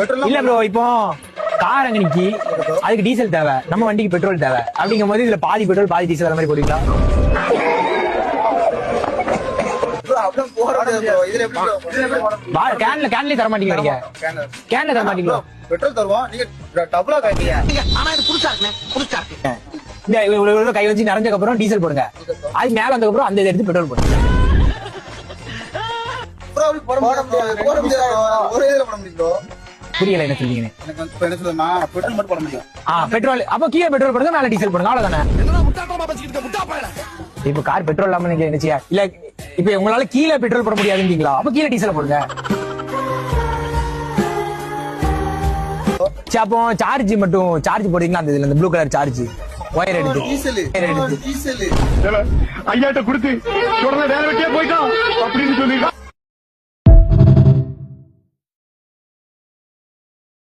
இல்ல ப்ரோ, இப்போ கார் அங்க நிக்கி, அதுக்கு டீசல் தேவை, நம்ம வண்டிக்கு பெட்ரோல் தேவை. அப்படிங்கும் போது இதுல பாதி பெட்ரோல் பாதி டீசல் அந்த மாதிரி போடுவீங்களா? கேன்ல தர மாட்டீங்க, கேன்ல தர மாட்டீங்களா? பெட்ரோல் தருவோம், நீங்க டபுளா காய்க்கீங்க. ஆனா இது புதுசா இருக்குண்ணே, புதுசா இருக்கு. இந்த கை வச்சு நிறைஞ்சதுக்கு அப்புறம் டீசல் போடுங்க, அது மேல வந்ததுக்கு அப்புறம் அந்த எடுத்து பெட்ரோல் போடுங்க. ஒரு இதுல போட முடியும். புரியல என்ன சொல்றீங்க? எனக்கு வந்து என்ன சொல்லுமா, பெட்ரோல் மட்டும் போட முடியும். பெட்ரோல் அப்ப கீழே பெட்ரோல் போடுங்க, மேல டீசல் போடுங்க, அவ்வளவுதானே. இப்ப கார் பெட்ரோல் இல்லாம நீங்க என்ன செய்ய? இல்ல இப்ப உங்களால கீழே பெட்ரோல் போட முடியாதுங்களா? அப்ப கீழே டீசல் போடுங்க. அப்போ சார்ஜ் மட்டும் சார்ஜ் போடுறீங்களா? அந்த இதுல இந்த ப்ளூ கலர் சார்ஜ் ஒயர் எடுத்து டீசல் டீசல் ஐயாட்ட கொடுத்து தொடர்ந்து வேலை வெட்டியே போயிட்டான் அப்படின்னு சொல்லிட்டு